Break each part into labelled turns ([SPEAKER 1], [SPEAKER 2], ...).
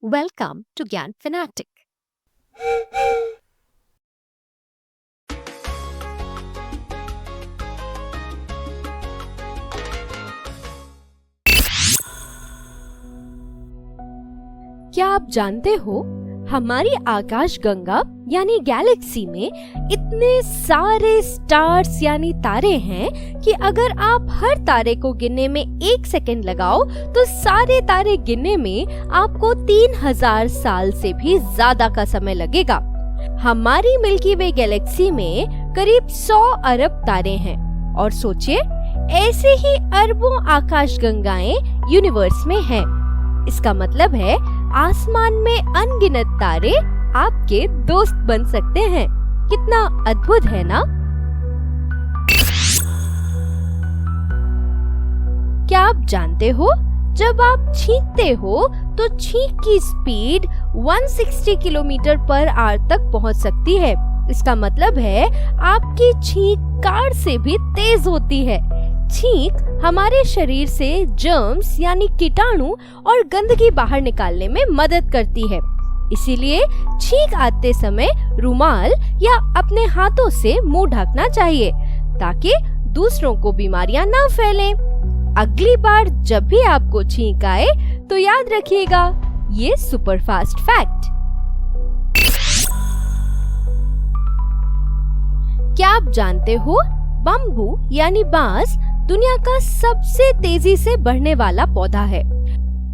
[SPEAKER 1] Welcome to Gyan Fanatic.
[SPEAKER 2] क्या आप जानते हो हमारी आकाश गंगा यानी गैलेक्सी में इतने सारे स्टार्स यानी तारे हैं कि अगर आप हर तारे को गिनने में 1 सेकंड लगाओ तो सारे तारे गिनने में आपको 3000 साल से भी ज्यादा का समय लगेगा। हमारी मिल्की वे गैलेक्सी में करीब 100 अरब तारे हैं और सोचिए ऐसे ही अरबों आकाश गंगाएं यूनिवर्स में हैं। इसका मतलब है आसमान में अनगिनत तारे आपके दोस्त बन सकते हैं। कितना अद्भुत है ना? क्या आप जानते हो जब आप छींकते हो तो छींक की स्पीड 160 किलोमीटर पर आवर तक पहुंच सकती है। इसका मतलब है आपकी छींक कार से भी तेज होती है। छींक हमारे शरीर से जर्म्स यानी कीटाणु और गंदगी बाहर निकालने में मदद करती है। इसीलिए छींक आते समय रुमाल या अपने हाथों से मुंह ढकना चाहिए ताकि दूसरों को बीमारियां ना फैलें। अगली बार जब भी आपको छींक आए तो याद रखिएगा ये सुपर फास्ट फैक्ट। क्या आप जानते हो बम्बू यानी बांस दुनिया का सबसे तेजी से बढ़ने वाला पौधा है।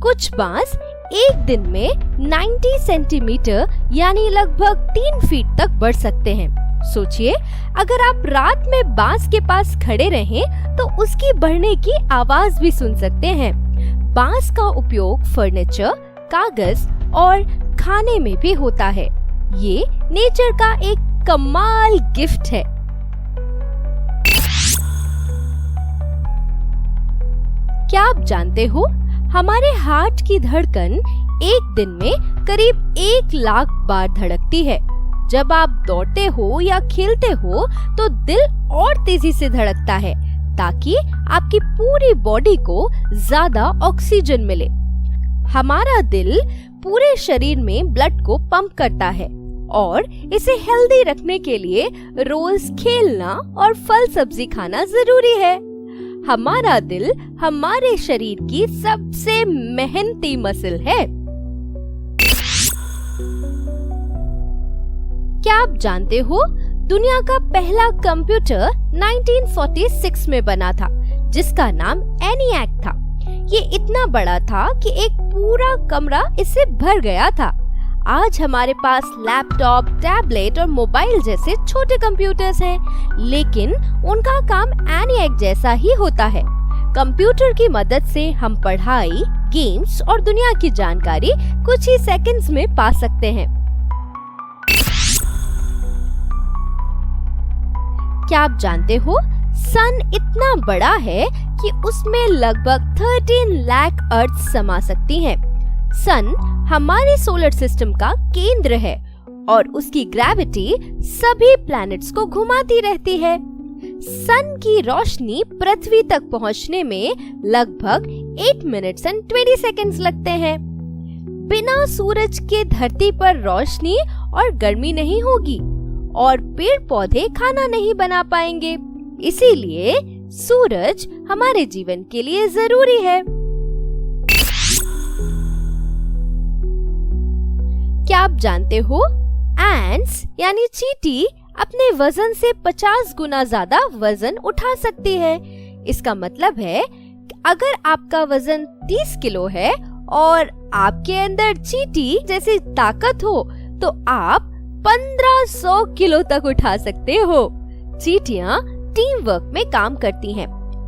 [SPEAKER 2] कुछ बांस एक दिन में 90 सेंटीमीटर यानी लगभग 3 फीट तक बढ़ सकते हैं। सोचिए अगर आप रात में बांस के पास खड़े रहें तो उसकी बढ़ने की आवाज भी सुन सकते हैं। बांस का उपयोग फर्नीचर, कागज और खाने में भी होता है। ये नेचर का एक कमाल गिफ्ट है। क्या आप जानते हो हमारे हार्ट की धड़कन एक दिन में करीब 1 लाख बार धड़कती है। जब आप दौड़ते हो या खेलते हो तो दिल और तेजी से धड़कता है ताकि आपकी पूरी बॉडी को ज्यादा ऑक्सीजन मिले। हमारा दिल पूरे शरीर में ब्लड को पंप करता है और इसे हेल्दी रखने के लिए रोज खेलना और फल सब्जी खाना जरूरी है। हमारा दिल हमारे शरीर की सबसे मेहनती मसल है। क्या आप जानते हो दुनिया का पहला कंप्यूटर 1946 में बना था जिसका नाम एनियाक था। ये इतना बड़ा था कि एक पूरा कमरा इससे भर गया था। आज हमारे पास लैपटॉप, टैबलेट और मोबाइल जैसे छोटे कंप्यूटर्स हैं, लेकिन उनका काम एनियाक जैसा ही होता है। कंप्यूटर की मदद से हम पढ़ाई, गेम्स और दुनिया की जानकारी कुछ ही सेकंड्स में पा सकते हैं। क्या आप जानते हो सन इतना बड़ा है कि उसमें लगभग 13 लाख अर्थ समा सकती हैं। सन हमारे सोलर सिस्टम का केंद्र है और उसकी ग्रेविटी सभी प्लैनेट्स को घुमाती रहती है। सन की रोशनी पृथ्वी तक पहुंचने में लगभग 8 मिनट्स एंड 20 सेकंड्स लगते हैं। बिना सूरज के धरती पर रोशनी और गर्मी नहीं होगी और पेड़ पौधे खाना नहीं बना पाएंगे। इसीलिए सूरज हमारे जीवन के लिए जरूरी है। क्या आप जानते हो एंट्स यानी चींटी अपने वजन से 50 गुना ज्यादा वजन उठा सकती है। इसका मतलब है अगर आपका वजन 30 किलो है और आपके अंदर चींटी जैसी ताकत हो तो आप 1500 किलो तक उठा सकते हो। चींटियां टीम वर्क में काम करती हैं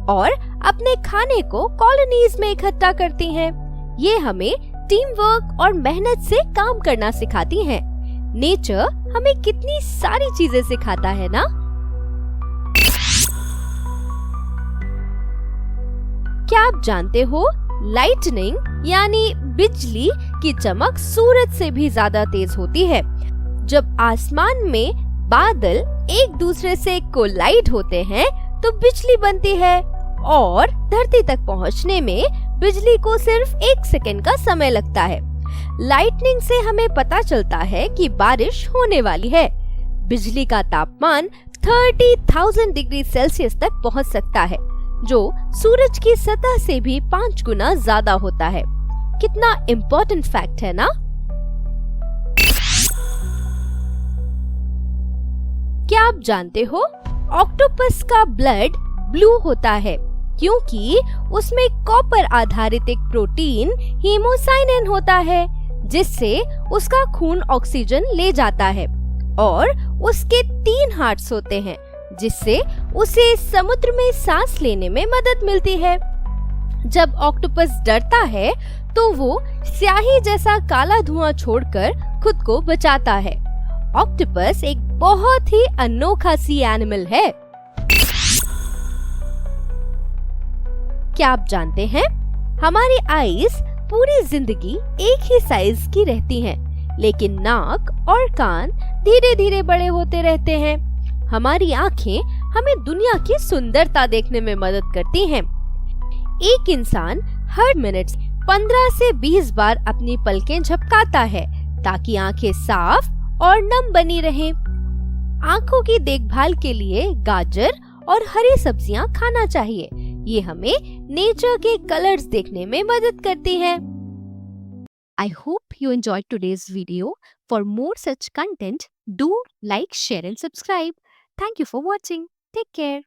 [SPEAKER 2] और अपने खाने को कॉलोनीज में इकट्ठा करती हैं। ये हमें टीम वर्क और मेहनत से काम करना सिखाती हैं। नेचर हमें कितनी सारी चीजें सिखाता है ना? क्या आप जानते हो लाइटनिंग यानी बिजली की चमक सूरज से भी ज्यादा तेज होती है। जब आसमान में बादल एक दूसरे से कोलाइड होते हैं तो बिजली बनती है और धरती तक पहुंचने में बिजली को सिर्फ 1 सेकंड का समय लगता है। लाइटनिंग से हमें पता चलता है कि बारिश होने वाली है। बिजली का तापमान 30,000 डिग्री सेल्सियस तक पहुंच सकता है, जो सूरज की सतह से भी 5 गुना ज्यादा होता है। कितना इम्पोर्टेंट फैक्ट है ना? क्या आप जानते हो ऑक्टोपस का ब्लड ब्लू होता है क्योंकि उसमें कॉपर आधारित एक प्रोटीन हीमोसाइनिन होता है, जिससे उसका खून ऑक्सीजन ले जाता है और उसके 3 हार्ट्स होते हैं, जिससे उसे समुद्र में सांस लेने में मदद मिलती है। जब ऑक्टोपस डरता है तो वो स्याही जैसा काला धुआं छोड़कर खुद को बचाता है। ऑक्टोपस एक बहुत ही अनोखा सी एनिमल है। क्या आप जानते हैं हमारी आईज पूरी जिंदगी एक ही साइज की रहती हैं, लेकिन नाक और कान धीरे धीरे बड़े होते रहते हैं। हमारी आँखें हमें दुनिया की सुंदरता देखने में मदद करती हैं। एक इंसान हर मिनट 15 से 20 बार अपनी पलकें झपकाता है ताकि आंखें साफ और नम बनी रहें। आंखों की देखभाल के लिए गाजर और हरी सब्जियां खाना चाहिए। ये हमें नेचर के कलर्स देखने में मदद करती हैं।
[SPEAKER 1] I hope you enjoyed today's video. For more such content, do like, share and subscribe. Thank you for watching. Take care.